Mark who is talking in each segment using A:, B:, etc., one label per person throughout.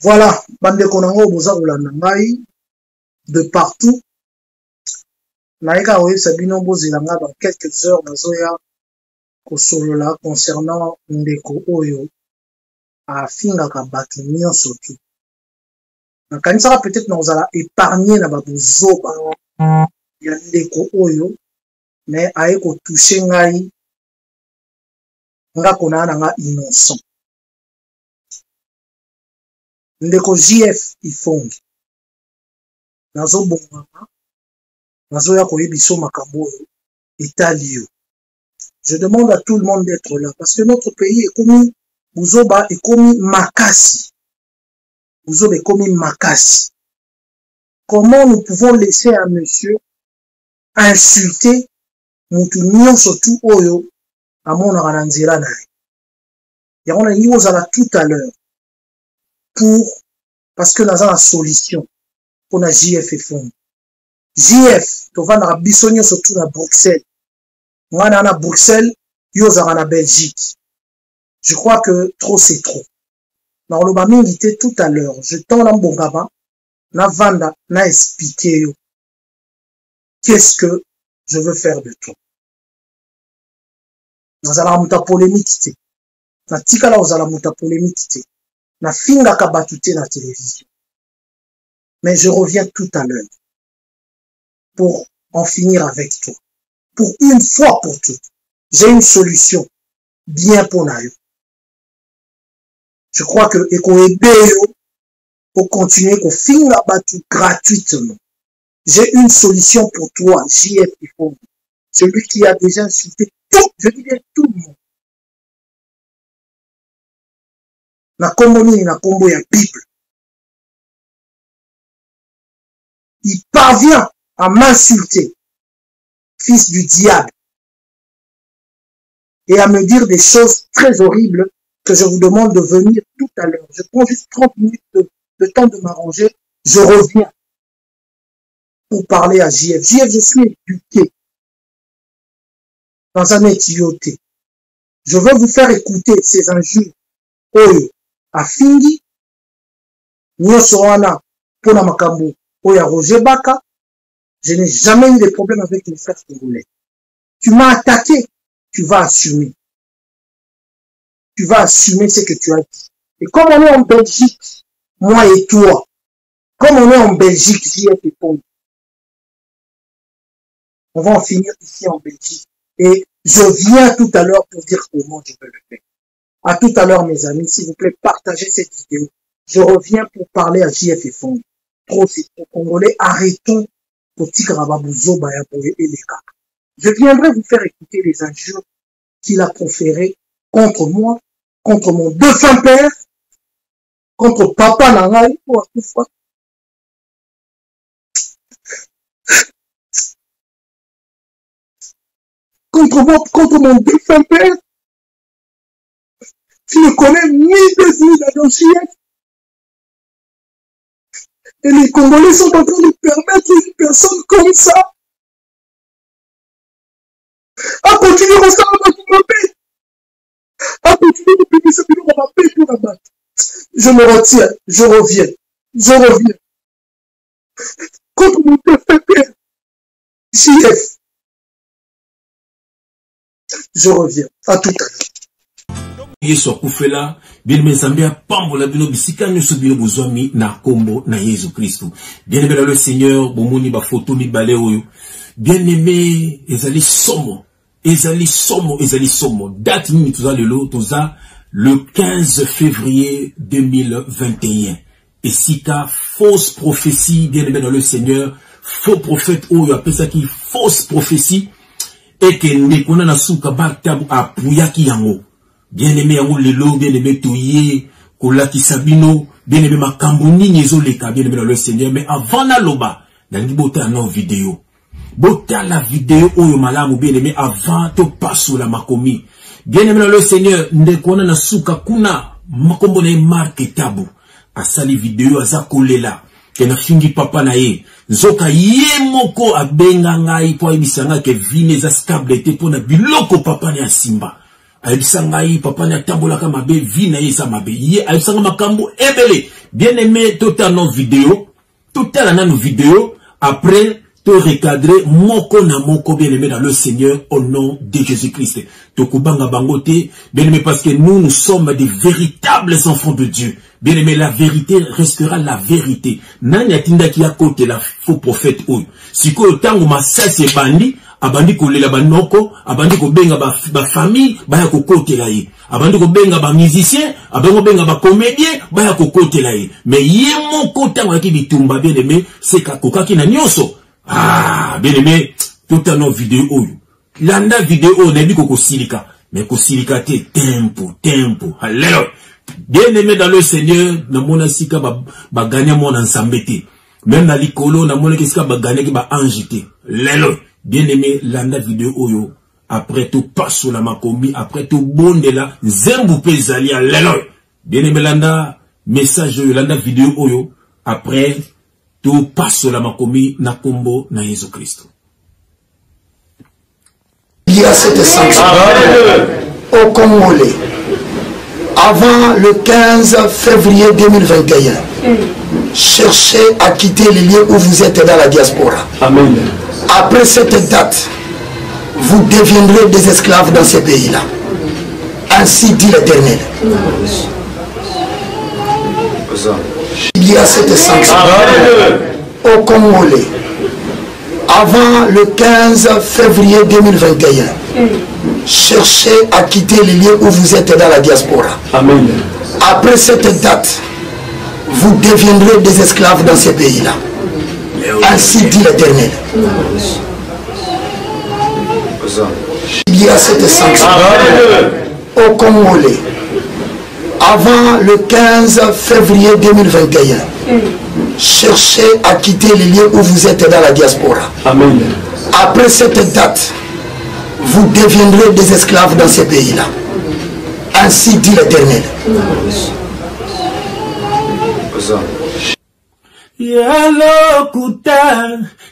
A: Voilà, bande konango boza kolanda ngai de partout. Naika oye sabino bozilanga dans quelques heures nazoya kosolola concernant ndeko oyo afingaka bato nyonso tu. Nakanisaka peut-être nakozala épargner na babuzoba ya ndeko oyo, mais aye kotouche ngai nga kona nanga innocent. Ndeko JF Ifongi nazo bongama nazo ya koyebiso makambo oyo etali yo. Je demande à tout le monde d'être là parce que notre pays est comme buzoba est comme makasi. Buzoba est comme makasi. Comment nous pouvons laisser un monsieur insulter mutu nyonso tu oyo amona na nzela na ye. Ya on a dit aux ala tout à l'heure parce que nous avons la solution pour la JF et fond. JF, tu vas dans Bissonio surtout à Bruxelles. Moi, à Bruxelles, yo à Belgique. Je crois que trop c'est trop. Dans le bami invité tout à l'heure, je tends dans bon gaba, na vanda, na expliqué qu'est-ce que je veux faire de toi. Nous allons la polémique. Na tika la aux la polémique. Na finga kabatute na télévision. Mais je reviens tout à l'heure pour en finir avec toi. Pour une fois pour toutes, j'ai une solution bien pour nous. Je crois que Ekoebeyo pour continuer qu'on finga battu gratuitement. J'ai une solution pour toi, JF Ifongi. Celui qui a déjà insulté tout, je dis bien tout le monde. Na kombo ni na kombo ya Bible. Il parvient à m'insulter, fils du diable, et à me dire des choses très horribles que je vous demande de venir tout à l'heure. Je prends juste 30 minutes de temps de m'arranger, je reviens pour parler à JF. JF, je suis éduqué dans un étioté. Je veux vous faire écouter ces injures. Oyo, à Fingi, Nyosoana, Pona Makambo, Oya Roger Baka. Je n'ai jamais eu de problème avec les frères congolais. Tu m'as attaqué, tu vas assumer. Tu vas assumer ce que tu as dit. Et comme on est en Belgique, moi et toi, comme on est en Belgique, JF et Ifongi, on va en finir ici en Belgique. Et je viens tout à l'heure pour dire comment je vais le faire. À tout à l'heure, mes amis, s'il vous plaît, partagez cette vidéo. Je reviens pour parler à JF et Ifongi. Trop, c'est trop congolais. Arrêtons. Je viendrai vous faire écouter les injures qu'il a proférées contre moi, contre mon défunt père, contre papa Nangai, contre mon défunt père. Tu ne connais ni des ni d'adoption. Et les Congolais sont en train de permettre une personne comme ça à continuer à faire ma paix, à continuer de payer ce qu'on va payer pour la battre. Je me retiens, je reviens. Contre mon père, JF. Je reviens. À tout à l'heure.
B: Yesu akufela bien mes amis pambola bino bisika nyoso bino bozwami na kombo na Yesu Kristo. Bien aimé dans le Seigneur, bomoni ba photo mi balé oyo. Bien aimé, ezali somo. Date ni toza lelo toza le 15 février 2021. Et sika fausse prophétie, bien aimé dans le Seigneur, faux prophète oyo appelle ça qui fausse prophétie et que nekona na suka baktabu apuyaki yango. Bien-aimé yango lelo, bien-aimé toye, kolaki sabino, bien-aimé makambo nini ezoleka, bien-aimé dans le Seigneur. Mais avant na loba, nangi bota na vidéo. Bota la vidéo oyo malamu, bien-aimé avant to passo la makomi. Bien-aimé dans le Seigneur, ndekona na suka kuna makombo na marque tabu. Asali vidéo aza kolela. Kena fingi papa na ye. Zoka ye moko abenga ngai po ebisanga ke vine za stable te pona biloko papa na simba. Aïbisangaï, papa n'a tambola kama be, vina yesa mabe. Yé, aïbisanga makambo, ebele. Bien aimé, tout à nos vidéos. Tout à nos vidéos. Après, te recadrer, moko na moko, bien aimé dans le Seigneur, au nom de Jésus-Christ. Tokubanga bangote, bien aimé, parce que nous sommes des véritables enfants de Dieu. Bien aimé, la vérité restera la vérité. Nani atinda ki a côté la faux prophète ou. Si ko tango masasi bandi, abandi ko lela banoko, abandi ko benga ba famille, baya ko côté la yi. Abandi ko benga ba musicien, abandi ko benga ba comédien, baya ko côté la yi. Mais yé mon côté wa ki bitumba bien aimé, c'est ka kokaki na nyoso. Ah, bien aimé, tout à nos vidéos ou. Landa vidéo ne bi ko silika, mais ko silika te tempo. Alléluia. Bien aimé dans le Seigneur, na mona sika ba gagner mon ensambete. Même dans l'icolo, na mona sika ba gagner ki ba anjité. Lelo. Bien aimé, landa vidéo oyo. Après tout passe sur la makomi, après tout bonde la zembu pezali lelo. Bien aimé landa message oyo, landa vidéo oyo. Après tout passe sur la makomi na kombo na Jésus Christ.
C: Il y a cette sanction au Congolais. Avant le 15 février 2021, cherchez à quitter les lieux où vous êtes dans la diaspora. Amen. Après cette date, vous deviendrez des esclaves dans ces pays-là. Ainsi dit l'Éternel. Il y a cette sanction au Congolais. Avant le 15 février 2021, cherchez à quitter les lieux où vous êtes dans la diaspora. Amen. Après cette date, vous deviendrez des esclaves dans ces pays-là. Ainsi dit l'Éternel. Il y a cette sanction au Congolais. Avant le 15 février 2021, cherchez à quitter les lieux où vous êtes dans la diaspora. Amen. Après cette date, vous deviendrez des esclaves dans ces pays-là. Ainsi dit l'Éternel.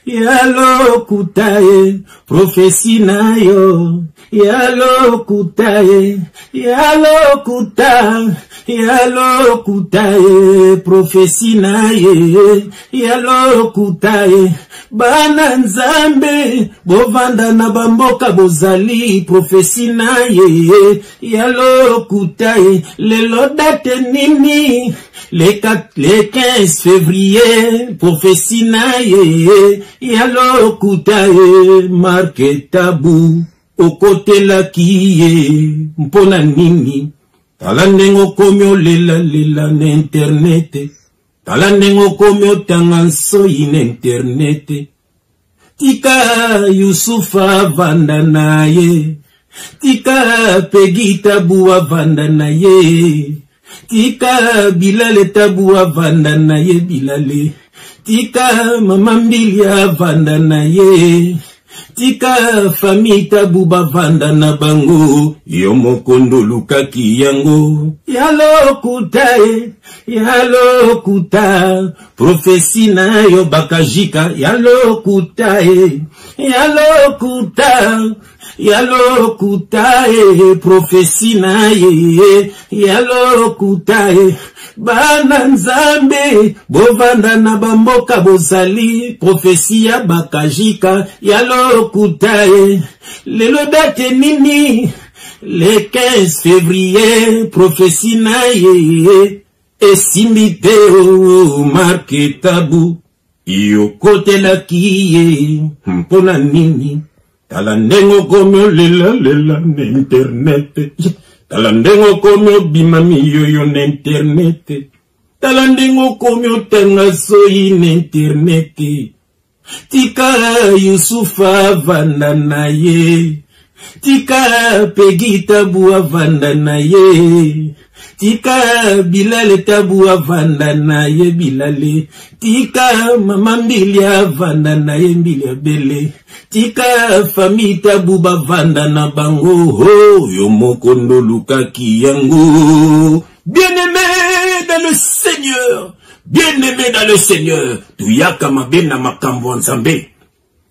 B: Yalo kutaye, prophétie na yo. Yalo kutaye, prophétie na ye. Yalo kutaye, bana nzambe, bovanda na bamboka bozali, prophétie na ye. Yalo kutaye, lelo date nini, le 15 février, prophétie na ye. Yalo kutaye, marque tabou. Okote la kiye, mpona nini. Talandengo komyo lela n'internet. Talandengo komyo tanganso n'internet. Tika Yusufa vanda na ye. Tika Pegita bua vanda na ye. Tika Bilale tabua vanda na ye Bilale. Tika Mamambilia vanda na ye. Tika famita buba vanda na bango, yomokondo lukaki yango. Yalo kuta, profesi na yo bakajika. Yalo kuta, profesi na ye. Yalo kuta, bana nzambe, bovanda na bamboka bozali, profesi ya bakajika. Yalo kutaye, lelo date nini, le 15 février, prophétie na ye, esimite o marque tabu, iyo kote la kiye, mpona nini, talandengo komyo lela n'internet, talandengo komyo bimami yoyo n'internet, talandengo komyo tengaso n'internet. Tika Yusufa vanda na ye. Tika Pegita bua vanda na ye. Tika Bilale tabua vanda na ye Bilale. Tika Mamambilia vanda na ye Mbilia Bele. Tika famita buba vanda na bango. Oh, yomokondo lukaki yango. Bien-aimé dans le Seigneur. Bien-aimé dans le Seigneur, tuyaka mabe na makambo nzambe.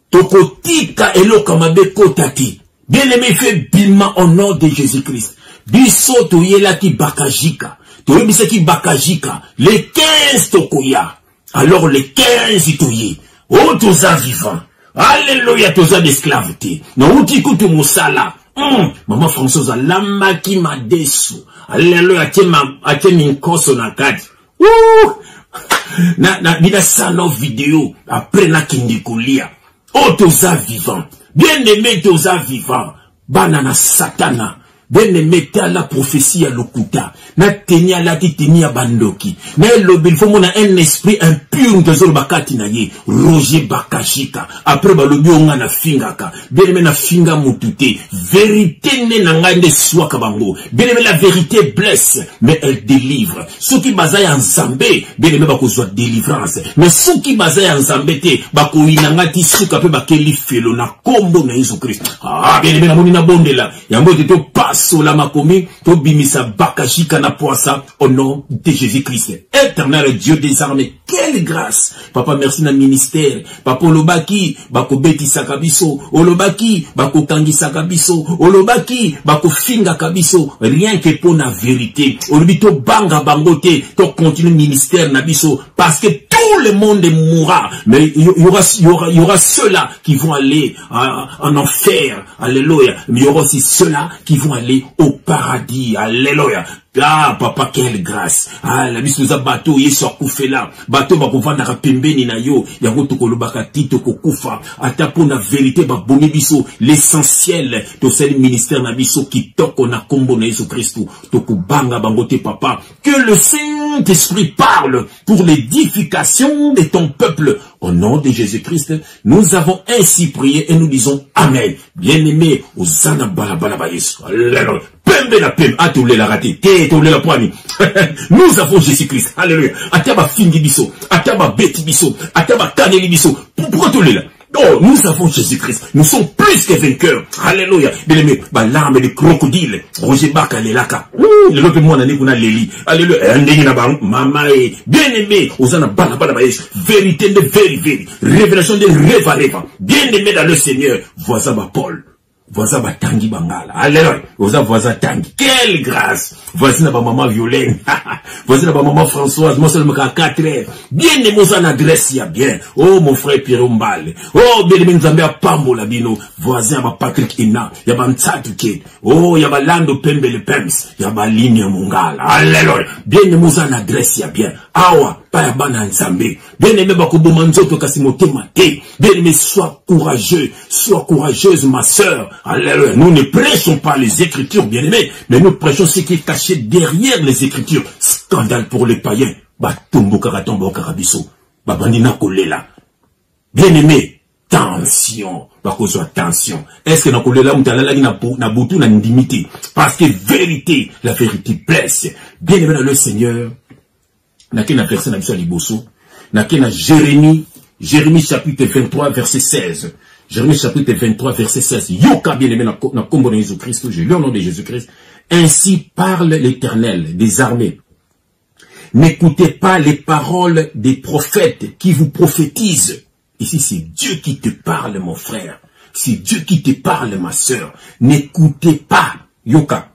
B: Toko tika elo kamabe kotaki. Bien-aimé, fait bima au nom de Jésus-Christ. Biso toyela ki bakajika. Toyebisa ki bakajika. Les 15 tokoya. Alors les 15 toye. Oh, toza vivant. Alléluia, toza d'esclaveté. Non, outi kutu musala. Maman Françoise, lamba ki madesu. Alléluia, ate minkoso na kati. Bina sano vidéo. Après na kindikulia. Oh, toza vivant. Bien-aimé, toza vivant. Banana satana. Bien-aimé, t'as la prophétie à l'okuta. Na teni à la teni à bandoki. Na lobil faut mon un esprit impur de zol bakati na ye. Roger bakashika. Après balobi onga na fingaka. Bien-aimé na finga mutute. Vérité ne nangande soit kabango. Bien-aimé, la vérité blesse, mais elle délivre. Ceux qui basaient en zambé, bien-aimé bako soit délivrance. Mais ceux qui basaient en zambé te, bako inangati suka pe bakeli felo na kombo na Jésus Christ. Ah, bien-aimé na moni na bonde la. Yambo te to sola makomi, to bimisa bakashika na poisa au nom de Jésus-Christ. Éternel Dieu des armées, quelle grâce. Papa, merci na ministère. Papa, olobaki, bako beti sakabiso. Olobaki, bako tangi sakabiso. Olobaki, bako finga kabiso. Rien que pour la vérité. Olobito banga bangote, to continue ministère nabiso. Parce que tout le monde mourra. Mais il y aura ceux-là qui vont aller en enfer. Alléluia. Mais il y aura aussi ceux-là qui vont aller au paradis. Alléluia. Ah, papa, quelle grâce. Ah, la mise nous a bateau, yeso akufela. Bateau, bakovanda rapembeni na yo. Yango toko lobakati, toko kufa. Ata pour la vérité, baboni biso. L'essentiel de ce ministère na biso qui toko na kombo na Jésus Christ. Toko banga bangote, papa. Que le Saint-Esprit parle pour l'édification de ton peuple. Au nom de Jésus-Christ, nous avons ainsi prié et nous disons Amen. Bien-aimé, Osana Balabala Yesu. Alléluia. Pembe la pembe, atoulé la raté, toulé la poignée. Nous avons Jésus-Christ. Alléluia. Ataba fingi biso, ataba beti biso, ataba kaneli biso. Pourquoi toulé là? Oh, nous avons Jésus-Christ. Nous sommes plus que vainqueurs. Alléluia. Bien-aimé, larme de crocodile. Roger Baka lelaka. Le lot de moi n'en est qu'on a l'éli. Alléluia. Bien-aimé, Osana Balabala Yesu. Vérité de vérité. Révélation de rêve. Bien-aimé dans le Seigneur. Voisin Paul. Voisin Tangi Bangala. Alléluia. Voisin Tangi. Quelle grâce. Voici ma maman Violaine. Voici ma maman Françoise. Moi seulement qu'à 4 heures. Bien aimé, mon adresse, y a bien. Oh, mon frère Pierre Mbale. Oh, bien aimé, nous avons à Pambo Labino. Voisin ma Patrick Ina. Y a ma Mtsatuke. Oh, y a ma Lando Pembe le Pems. Y a ma ligne Mongala. Alléluia. Bien aimé, mon adresse, y a bien. Awa. Pas bana nzambe. Bien aimé, bakubo manzoto kasimote mate. Bien aimé, sois courageux. Sois courageuse, ma sœur. Alléluia. Nous ne prêchons pas les Écritures, bien aimé, mais nous prêchons ce qui est caché derrière les Écritures. Scandale pour les païens. Batumbo karatombo karabiso. Babandina kolela. Bien aimé, tension. Bakozo attention. Est-ce que na kolela mutala na butu na ndimité? Parce que vérité, la vérité blesse. Bien aimé dans le Seigneur. N'a qu'un verset na liboso. N'a qu'un Jérémie chapitre 23 verset 16. Jérémie chapitre 23 verset 16. Yoka bien aimé na kombo na Jésus-Christ. Je lis au nom de Jésus-Christ. Ainsi parle l'Éternel des armées. N'écoutez pas les paroles des prophètes qui vous prophétisent. Ici c'est Dieu qui te parle mon frère. C'est Dieu qui te parle ma sœur. N'écoutez pas. Yoka.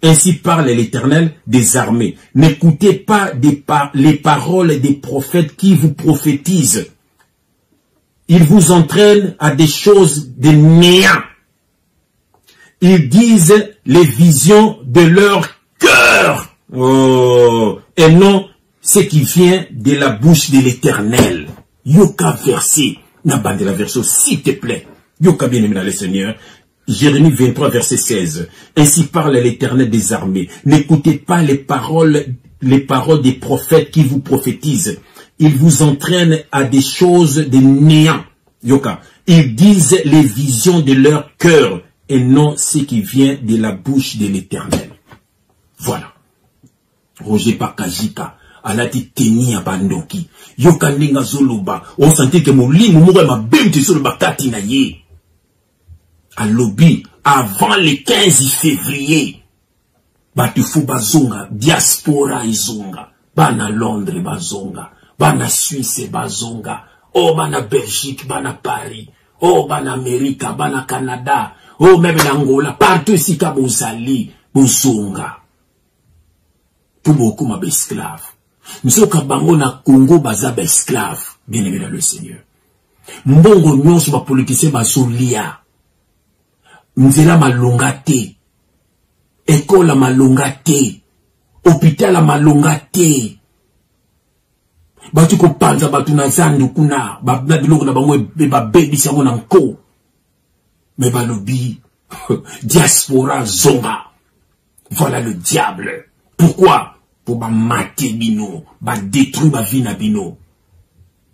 B: Ainsi parle l'Éternel des armées. N'écoutez pas les paroles des prophètes qui vous prophétisent. Ils vous entraînent à des choses de néant. Ils disent les visions de leur cœur. Oh, et non ce qui vient de la bouche de l'Éternel. Yoka verset. N'abandonne la version s'il te plaît. Yoka bien aimé dans le Seigneur. Jérémie 23, verset 16. Ainsi parle l'Éternel des armées. N'écoutez pas les paroles des prophètes qui vous prophétisent. Ils vous entraînent à des choses de néant. Yoka. Ils disent les visions de leur cœur et non ce qui vient de la bouche de l'Éternel. Voilà. Roger Bakajika. Alati teni abandoki. Yoka ninga zoluba. On sentait que mon lit mourait ma bimti sur le bakati na ye. À lobby, avant le 15 février, batufu bazonga, diaspora izonga, bana Londres bazonga, bana Suisse bazonga, oh bana Belgique, bana Paris, oh bana Amérique, bana Canada, Oh, même l'Angola, partout ici, Kabozali, Bozonga. Tout beaucoup m'a esclave. Nous sommes Kabango na Congo, Bazaba esclave. Bien aimé dans le Seigneur. Mbongo nyon sur ma politicien, Bazolia. Nzela malongate. École malongate. Hôpital malongate. Batu ko panza batu na zandu kuna. Babna biloko na bango ba baby sango na nko. Mais balobi, diaspora zonga. Voilà le diable. Pourquoi? Pour mater bino, détruire ma vie na bino.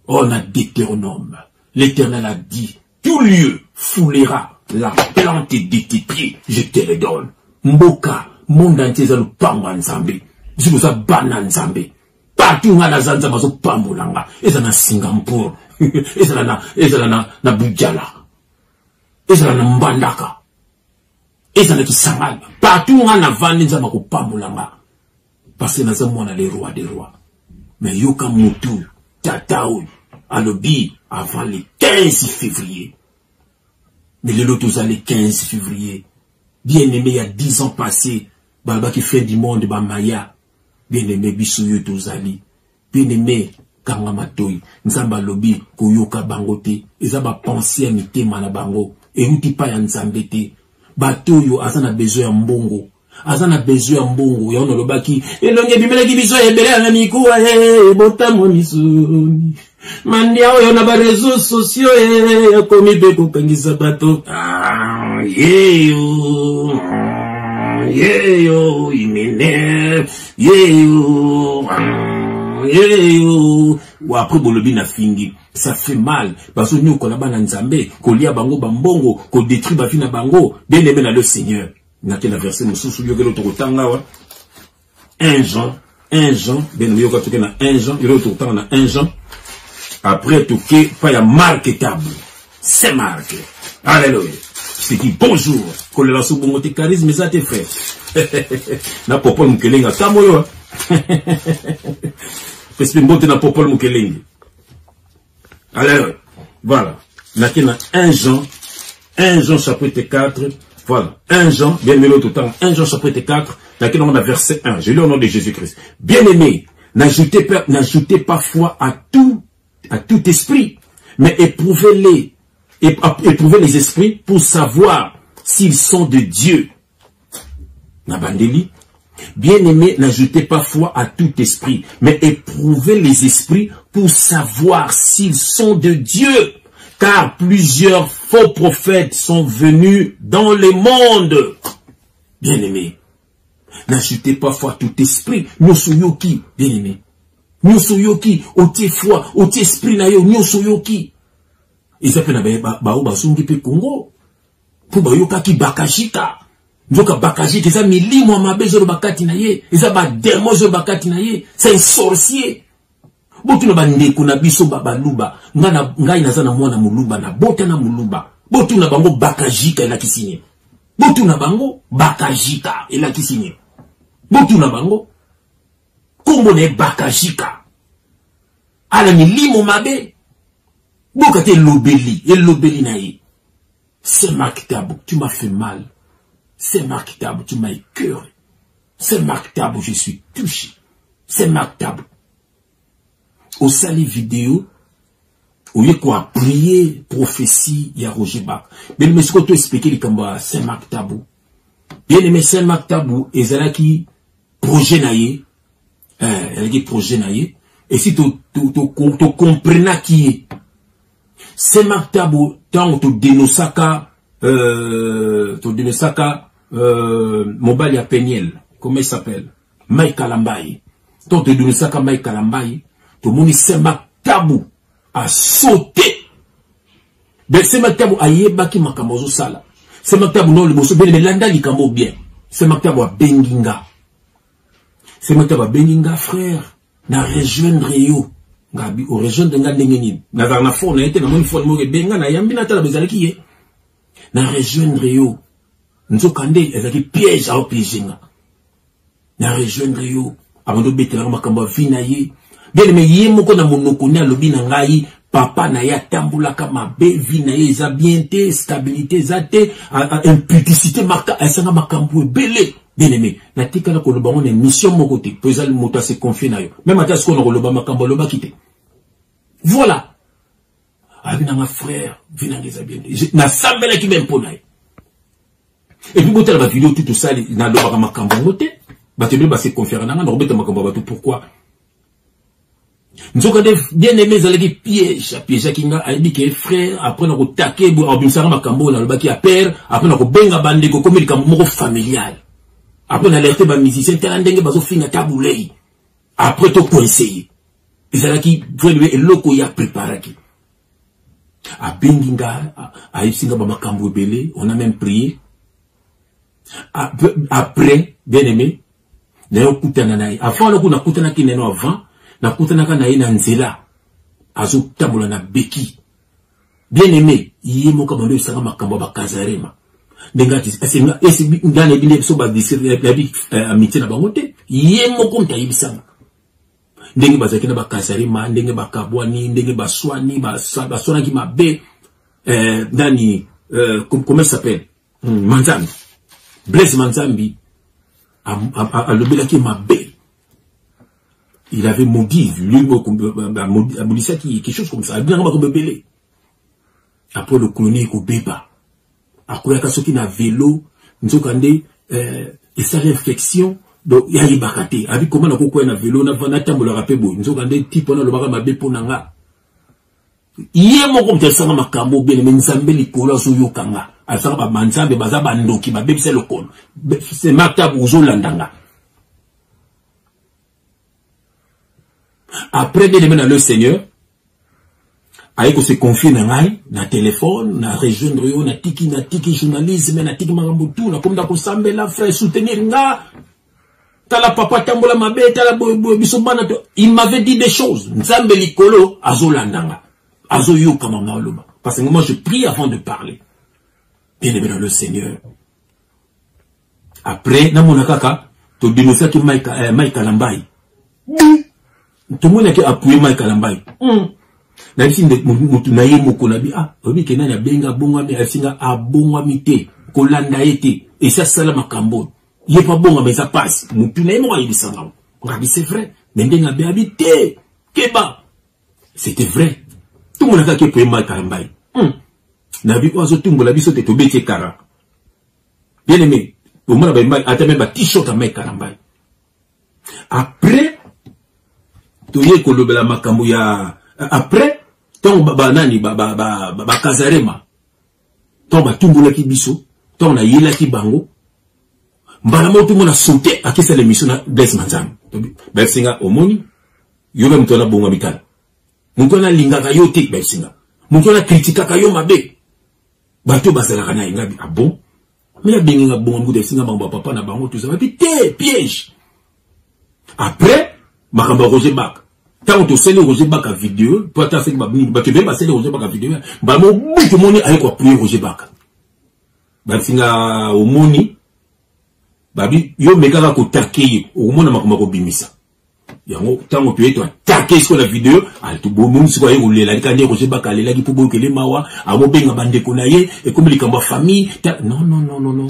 B: On a Deutéronome. L'Éternel a dit, tout lieu foulera la plante de tes pieds, je te le donne. Mboka, monde entier za le pamba nzambe. Je vous a bana nzambe. Partout nga na zanza bazo pambolanga. Eza na Singapour. Eza na Bujala. Ezala na Mbandaka. Ezala Kisangani. Partout on a vandi nzama ko pambolanga. Parce que nous sommes les rois des rois. Mais yoka mutu, tataou, alobi, avant le 15 février. Mais le lot les 15 février. Bien aimé, il y a 10 ans passés, Baba qui fait du monde, Maya. Bien aimé, Bissouyo Tozali. Bien aimé, Kangamatoy. Nzamba lobi, Koyoka Bangote. Ezaba pensé à mité Manabango. Et où tu pas à Nzambete. Batoyo, Azana besoin mbongo. Azana besoin mbongo. Ya ono lobaki. Elonge bimele ki biso ebele ya mikuwa. Bota mo misuni. Mandia oyo na ba réseaux sociaux. Komi pe kopengisa bato. Yeyo. Yeyo. Imene. Yeyo. Ou après bolobi na fingi, ça fait mal parce que nous qu'on a ban nzambe, qu'on lia bango bambongo, qu'on détruit ba fina bango, bien aimé dans le Seigneur. Na quel verset nous sous yo que tanga wa 1 Jean, bien aimé yo que na 1 Jean, yo tanga na 1 Jean. Après tout que pas ya marque table. C'est marqué. Alléluia. C'est qui bonjour, qu'on la sous bongo te charisme ça te fait. Na popol mukelenga tamoyo. Parce que mbote na popol mukelengi. Alors, voilà. Nakena 1 Jean chapitre 4. Voilà. 1 Jean, bien aimé l'autre temps. 1 Jean chapitre 4. Nakena on a verset 1. Je lis au nom de Jésus-Christ. Bien aimé, n'ajoutez pas foi à tout esprit, mais éprouvez les esprits pour savoir s'ils sont de Dieu. Nabandeli. Bien-aimé, n'ajoutez pas foi à tout esprit, mais éprouvez les esprits pour savoir s'ils sont de Dieu. Car plusieurs faux prophètes sont venus dans le monde. Bien-aimé, n'ajoutez pas foi à tout esprit. Nyosoyoki, bien-aimé. Nyosoyoki, oti foi, oti esprit na yo, nyosoyoki. Ils s'appellent basungi pe Congo. Pour bayoka ki bakashika. Nzoka bakaji keza milimo mabezo lo bakati na ye, eza ba demo zo bakati na ye, c'est un sorcier. Botu na bandeko na biso baluba, ngai nazana mwana muluba na bota na muluba. Botu na bango bakajika ela kisinye. Botu na bango bakajika ela kisinye. Botu na bango kombo ne bakajika. Ala milimo mabe. Boka te lobeli na ye. C'est Maktab, tu m'as fait mal. C'est Maktab, tu m'as écœuré. C'est Maktab, je suis touché. C'est Maktab. Au sali vidéo, où il y a quoi prier, prophétie, il y a Roger Bach. Mais je vais expliquer les combats, c'est Maktab. Bien aimé, c'est Maktab, et c'est là qui projet naïe. Elle qui projet naïe. Et si tu comprends qui est. C'est Maktab, tant que tu dénonçaka, Mobali à Peniel, comment il s'appelle? Mike Kalambaye. Tant que tu dénonçaka Mike Kalambaye, tout le monde c'est Maktab a sauté. Ben c'est Maktab a yebaki makamozo sala. C'est Maktab non le bosso bien mais landa likambo bien. C'est Maktab a Benginga. C'est Maktab a Benginga frère. Na rejoindre yo. Ngabi o rejoindre nga ndengeni. Na na fond na été na mon fond mo benga na yambi na tala bezalaki ye. Na rejoindre yo. Nzokande ezaki piège a piéger nga. Na rejoindre yo. Avant de betela makambo vina ye. Bien mais yé moko na monoko na lobi na ngai papa na ya tamboulaka mabe, vie na ya bien te, stabilité zate, impudicité marka, esanga makambo belé. Bien aimé, na tika la koloba on est mission mon côté, pesal mota se confie na yo. Même à ce qu'on koloba makambo loba kité. Voilà. Ah, vina ma frère, vina les bien. Na sambela ki même pona. Et puis botel ba vidéo tout ça na loba makambo moté. Ba te ba se confie na robeta makambo ba tout pourquoi. Nous avons bien aimé les pièges, piège qui a dit que frère, après nous avons taqué, nous avons dit makambo na loba ki a père, après nous avons benga bande ko comme il familial. Après, on a alerté les musiciens, t'as un dengue, bazo finga taboulé. Après, t'as conseillé. Et c'est là qui, vraiment, et l'oko y a préparé. À Benginga, à Ipsinga, Bamakambo Belé, on a même prié. Après, bien aimé, n'ayons koutananaï. Avant, on a koutanaki n'ayons avant, n'a koutanaka naï nanzela. Azo taboula na beki. Bien aimé, yé mo kamando sanga makambo bakazarema. Nengati esi ngane bile so ba disir la bi amitié na bangote yemo konta yibisanga ndenge bazaki na bakasari ma ndenge bakabwani ndenge baswani baswana ki mabe nani comment ça s'appelle Manzambi Blaise Manzambi a lobela ki mabe il avait maudit lui maudit ça qui quelque chose comme ça bien ba ko bebele après le colonie ko beba après la soki na vélo nous kande et sa réflexion donc ya libakate abi comment na ko na vélo na vana tambola rapé boy nous kande type na lobaka mabe ponanga yé moko mtesanga makambo bien mais nzambe likolo so yokanga asaka ba manzambe baza bandoki ba bebise lokolo c'est maktabu uzolandanga après bien dans le Seigneur aïko se confie na téléphone, na rejoindre yo, na tiki journalisme, na tiki marambutu, na comme da ko sambela frère soutenir nga. Tala papa tambola mabe, tala bisobana to. Il m'avait dit des choses. Nzambe likolo azo landanga. Azo yo kamanga loba. Parce que moi je prie avant de parler. Bien aimé dans le Seigneur. Après na monakaka to dénoncer ki Mike Kalambai. Tout le monde a appuyé Mike Kalambai. Na bisi mutu na ye moko na bi obi kenani abenga bonga mi asinga abonga mite kolanda ete et ça sala makambo ye pa bonga mais ça passe mutu na ye mo ayibisanga ngabi c'est vrai mais ndenga be habité keba c'était vrai tout mon aka ke pe ma karambai na bi ozo tumbola biso te to beti kara bien aimé au moins ba ata même ba t-shirt à ma karambai après to ye ko lobela makambo ya après ton banani kazarema ton batumbola ki biso ton na yela ki bango mbala mo tout mona sauté à kesa l'émission na Blaise Manzambi Belsinga omoni yobe mtona bonga mikala mutona lingaka yo te Belsinga mutona kritikaka yo mabe bato bazalaka na ngabi ah bon mais benga bonga Belsinga bango papa na bango tout ça va piège après makamba Roger Bak quand on te sait le Roger Baka vidéo, toi tu as fait que tu veux passer le Roger Baka vidéo, bah mon but de money avec quoi plus Roger Baka. Bah singa au money, bah yo meka ko taquer au monde na makoma ko bimisa. Yango tant tu es toi taquer sur la vidéo, al tout bon monde soit rouler la quand Roger Baka là qui pour que les mawa, a mo benga bande ko na ye et comme les kamba famille, non.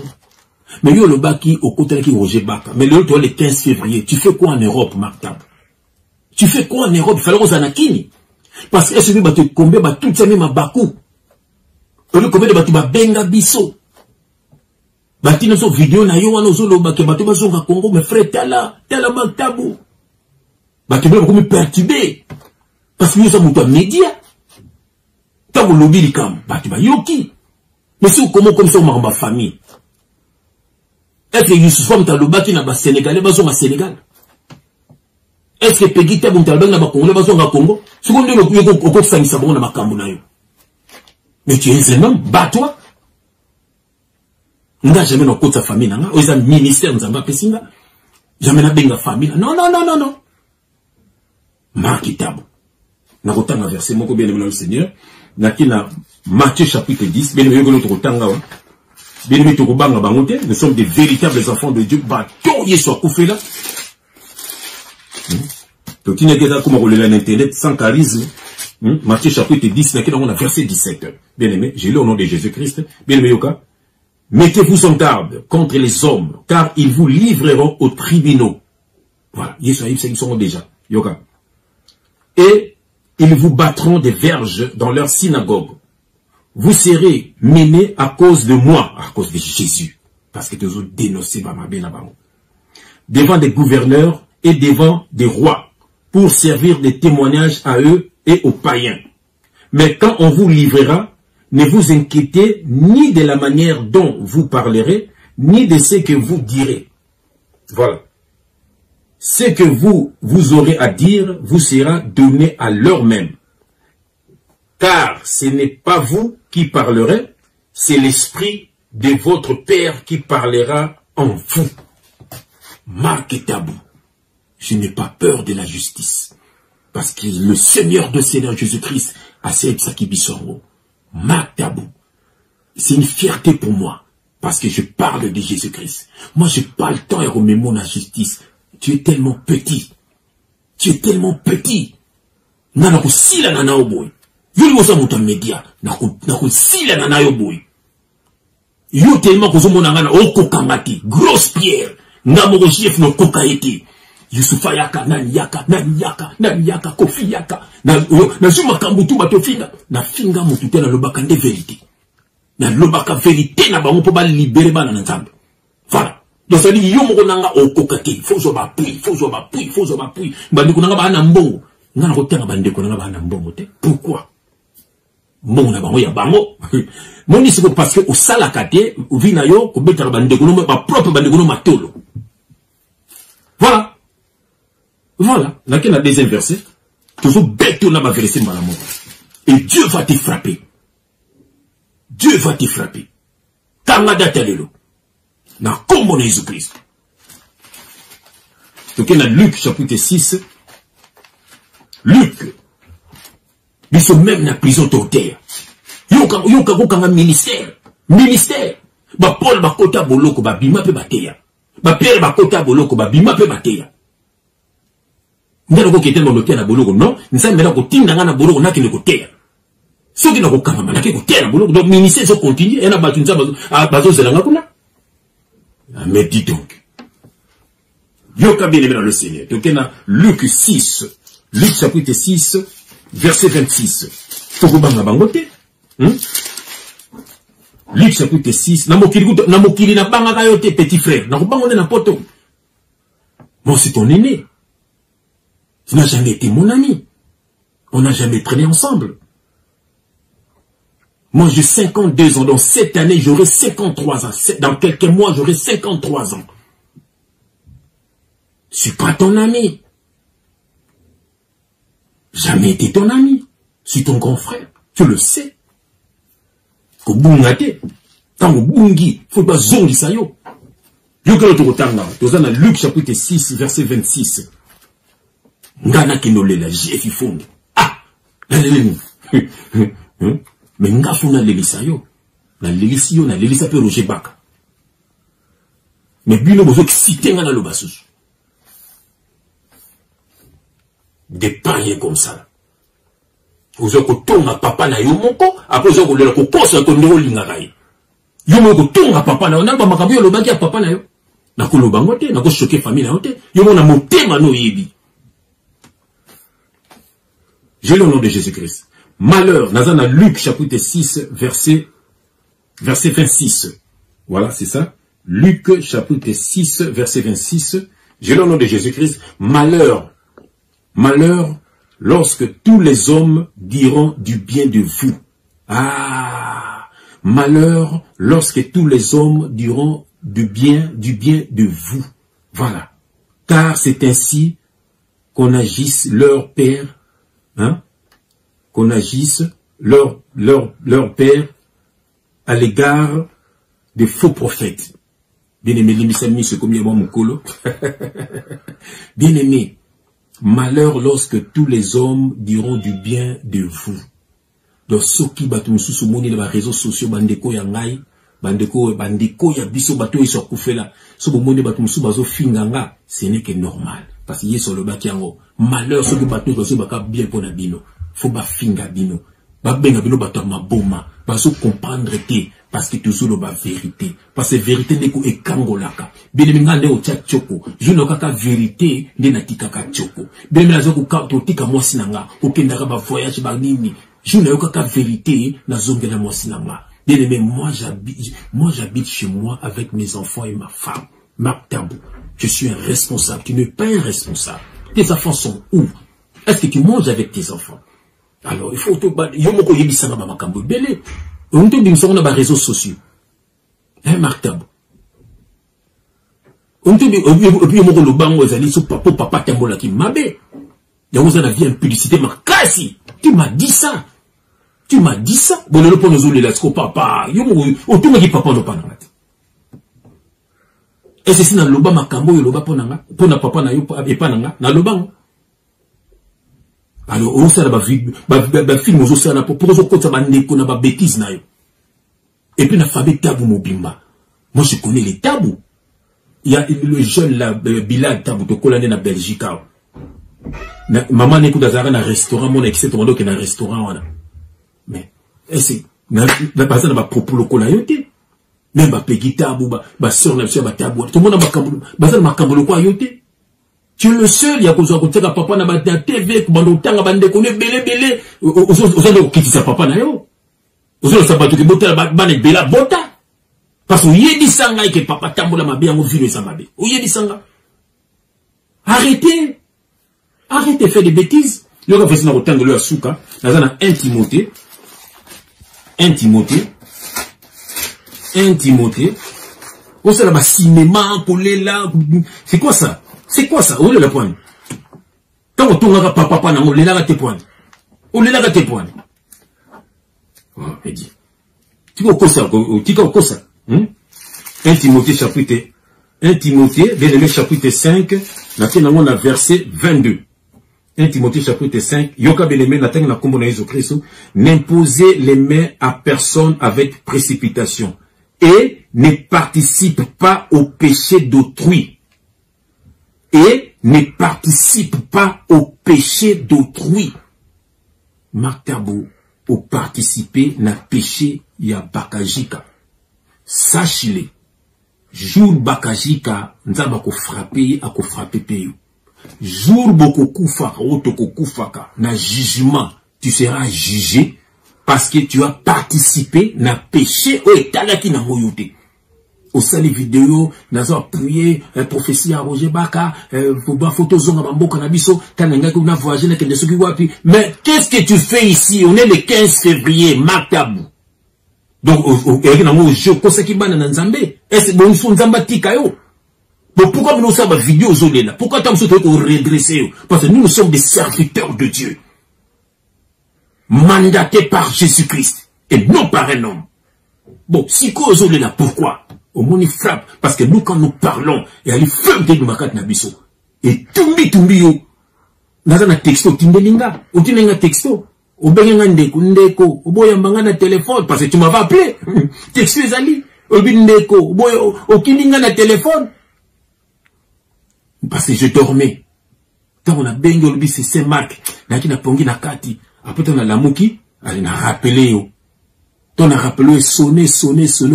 B: Mais yo le baki au côté qui Roger Baka. Mais le toi le 15 février, tu fais quoi en Europe, Martin? Tu fais quoi en Europe? Il fallait aux anakini. Parce que celui qui combien bat tout ça même à Bakou. Le combien de batu ba benga biso. Bati no so vidéo na yo wana zo lo ba ke batu ba zo Congo mais frère tala maktabu. Batu ba comme perturbé. Parce que nous sommes toi média. Tant le lobby likam batu ba yoki. Mais si comment comme ça ma famille. Est-ce que Youssouf Mta lo baki na ba Sénégalais ba zo ma Sénégal? Est-ce que Pegita Buntalbang na Congo, les gens Congo, ce qu'on dit au côté de Sabon na Makambo na yo. Mais tu es un homme, bats-toi. On n'a jamais dans côté sa famille, on a un ministère, on a un jamais na benga famille. Non. Marque tabo. Na rotanga verset, mon bien aimé le Seigneur. Na qui na Matthieu chapitre 10, bien aimé notre rotanga. Bien aimé Tokobanga Bangote, nous sommes des véritables enfants de Dieu. Bateau, yé soit coupé là. Tu n'es pas comme on l'internet sans charisme, Matthieu chapitre 10, on a verset 17. Bien aimé, j'ai lu au nom de Jésus-Christ. Bien aimé, Yoka. Mettez-vous en garde contre les hommes, car ils vous livreront aux tribunaux. Voilà, ils sont déjà. Yoka. Et ils vous battront des verges dans leur synagogue. Vous serez menés à cause de moi, à cause de Jésus. Parce que vous dénoncez devant des gouverneurs et devant des rois, pour servir de témoignages à eux et aux païens. Mais quand on vous livrera, ne vous inquiétez ni de la manière dont vous parlerez, ni de ce que vous direz. Voilà. Ce que vous aurez à dire vous sera donné à l'heure même. Car ce n'est pas vous qui parlerez, c'est l'esprit de votre Père qui parlera en vous. Marc tabou. Je n'ai pas peur de la justice. Parce que le Seigneur de Seigneur Jésus-Christ a cette sakibisoro. Marc tabou. C'est une fierté pour moi. Parce que je parle de Jésus-Christ. Moi, je n'ai pas le temps à remémorer la justice. Tu es tellement petit. Tu es tellement petit. Nana kusila nana oboy. Yuli wosa muta media. Na kusila nana oboy. Yo tellement kozomona ngana okokangati. Grosse pierre. Namoro chef no kokaiti. Yusufa yaka, nani yaka, kofi yaka. Na zuma kambutu batofinga. Na finga mutute na lobaka nde vérité. Na lobaka vérité na bango po ba libérer bana na nzambe. Voilà. Donc ça dit yo moko nanga okokate. Faut zo ba pui. Bandeko nanga ba na mbongo. Ngana kotenga bandeko nanga ba na mbongo te. Pourquoi? Mbongo na bango ya bango. Moni c'est parce que au salakate, au vinayo, ko betara bandeko no ba propre bandeko no matolo. Voilà. Voilà. Là, qu'il y a un deuxième verset. Toujours bête, on a ma verset malamon. Et Dieu va te frapper. Dieu va te frapper. Kangada talelo. Na kombo na Jésus-Christ. Donc, il y a Luc chapitre 6. Luc. Ils sont même dans la prison tortère. Yokanga ministère. Ministère. Ba Paul ba kota boloko ba bima pe bateya. Ba Pierre ba kota boloko ba bima pe bateya. Ndelo ko kete no na boloko non, nsa mena ko tinda ngana boloko na kine ko teya. So kina ko kanga na ke ko teya boloko donc ministère so continue et na batunza bazo zelanga kuna. Mais dis donc. Yoka bien dans le Seigneur. Donc na Luc 6. Luc chapitre 6 verset 26. Tokobanga bangote. Luc chapitre 6. Na mokili na banga kayote petit frère. Na ko bango na poto. Moi c'est ton aîné. Tu n'as jamais été mon ami. On n'a jamais traîné ensemble. Moi, j'ai 52 ans. Donc, cette année, j'aurai 53 ans. Dans quelques mois, j'aurai 53 ans. Je suis pas ton ami. Jamais été ton ami. Je suis ton grand frère. Tu le sais. Ko bungate. Tango bungi. Faut pas zongi sayo. Luc chapitre 6, verset 26. Ngana kinolela jefi fonde. Ah! Mais nga funa lelisa yo. Na lelisi yo, na lelisa pe Roger Baka. Mais bino bozo kisite nga na lo basusu. Des païens comme ça. Ozo ko tonga papa na yo moko, après ozo ko lela ko kosa ko ndeko linga kai. Yo moko tonga papa na yo, na ba makabu yo lo baki ya papa na yo. Na ko lo bango te, na ko choquer famille na yo te. Yo mona motema no yebi. J'ai le nom de Jésus-Christ. Malheur, Nazana Luc chapitre 6, verset 26. Voilà, c'est ça. Luc chapitre 6, verset 26. J'ai le nom de Jésus-Christ. Malheur, lorsque tous les hommes diront du bien de vous. Ah, malheur, lorsque tous les hommes diront du bien de vous. Voilà. Car c'est ainsi qu'on agisse leur Père. Hein? Qu'on agisse leur père à l'égard des faux prophètes. Bien-aimé, l'imissami, c'est comme yama mukolo. Bien-aimé, malheur lorsque tous les hommes diront du bien de vous. Donc, ceux qui battent sous moni dans les réseaux sociaux, bandeko ya ngai, bandeko ya biso bato iso kufela, so bomoni battu sous bazo finganga, ce n'est que normal. Parce qu'il y a sur le baki yango. Malheur, ceux qui battent sur baka bien pour nabino. faut ba finga bino. Ba benga bino ba tama boma. Ba so comprendre te. Parce que toujours le vérité. Parce que vérité n'est qu'au ekangolaka. Bien aimé ngande o tcha choko. Je n'ai kaka vérité n'est na tikaka choko. Bien aimé nazo ko to tika mwasi nanga. Okendaka ba voyage ba nini. Je n'ai kaka vérité na zongela mwasi nanga. Bien aimé, moi j'habite chez moi avec mes enfants et ma femme. Marc Tabou. Je suis un responsable. Tu n'es pas un responsable. Tes enfants sont où? Est-ce que tu manges avec tes enfants? Alors il faut yomoko yebisanga ba makambo belé. On te dit sur les réseaux sociaux. Hein, Marc Tabou. On te dit, le bango, papa Tambola qui m'a bé. Il y a une vie impudicité, ma kasi. Tu m'as dit ça. Tu m'as dit ça. Bon, le pont nous là, ce papa. On te dit papa, non pas. Et c'est si dans le bas, ma cambo, le bas, pour na papa, na yo, et pas na le bango. Alors, on sait la film, on sait la pour ça, na bêtise na yo. Et puis, na famille Tabou Mobimba. Moi, je connais les tabous. Il y a le jeune, là, Bilal Tabou, de Colané, na Belgique. Maman n'écoute dans un restaurant, mon excès, on doit qu'il y a un restaurant, mais, c'est, na base, na propos le colayoté. Même, Peggy Tabou, soeur, na Tabou, tout le monde a base, ma cambo le quoi yoté. Tu es le seul, il y a qu'on soit papa na la TV, bando tanga bande connaît belé, aux autres qui disent papa na yo. Aux autres sabato qui botta la bande bela bota. Parce que yedi sanga et que papa tambola ma bien au ville ça ma bien. Yedi sanga. Arrêtez. Arrêtez de faire des bêtises. Le gars fait ça dans le temps de leur souka. Dans un Timothée. On sait là-bas cinéma, collé là. C'est quoi ça? C'est quoi ça? Où est le point? Quand on tourne à papa, on est là à tes points. On est là à tes points. Oh, il dit. Tu vois ça? 1 Timothée chapitre 1 Timothée, bien aimé chapitre 5, on a verset 22. 1 Timothée chapitre 5, Yoka bien aimé, na kombo na Jésus Christ, n'imposez les mains à personne avec précipitation et ne participe pas au péché d'autrui. Et ne participe pas au péché d'autrui. Marc Tabou, au participer n'a péché ya bakajika. Sache-le. Jour bakajika, nzaba ko frapper, a ko frapper peyo. Jour boko kufaka, otoko kufaka, na jugement, tu seras jugé parce que tu as participé n'a péché au etalaki na moyote. Au sein des vidéos, nous avons appuyé prophétie à Roger Baka, photo zonga bambo kanabiso, tananga kuna voyagé na kende soki wapi. Mais qu'est-ce que tu fais ici? On est le 15 février, Marc Tabou. Donc, je conseille qu'il bana nzambe. Est-ce que nous sommes nzamba tika yo? Donc, pourquoi nous sommes vidéo zolé là? Pourquoi nous sommes redressés? Parce que nous sommes des serviteurs de Dieu. Mandatés par Jésus-Christ. Et non par un homme. Bon, si cause zolé là, pourquoi? Au moins il frappe, parce que nous quand nous parlons, il y a les femmes de nous makat nabiso. Et tumbi yo. Naza na texto, tindelinga, ou tinenga texto. Ou benga ndeko, ou boyambanga na téléphone, parce que tu m'avais appelé. Texto ezali, ou ndeko, ou kininga na téléphone. Parce que je dormais. Quand on a benga ou c'est Saint-Marc, naki na pongi na kati. Après on a la mouki, elle n'a rappelé yo. On a rappelé sonné,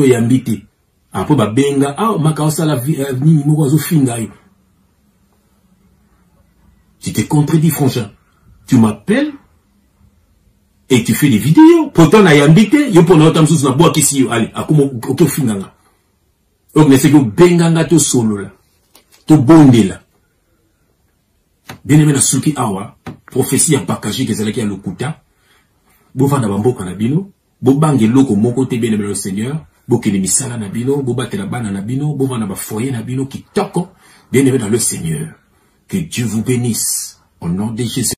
B: yambiti. Après, benga, makaosa la vie, tu te contredis, franchement. Tu m'appelles, et tu fais des vidéos. Pourtant, on a invité, yo pour nous, tam sous na bois ici, allez, akumo, ok, finganga. Donc, mais c'est que benganga to solo là. To bonde là. Bien aimé na suki awa, prophétie à pakaji, que c'est là qui a le kuta. Bovanda bambo kanabino, bobange loko moko te bien aimé le Seigneur. Bokele misala na bino, bobatela bana na bino, bovana ba foyer na bino qui toko, bien aimé dans le Seigneur. Que Dieu vous bénisse. Au nom de Jésus.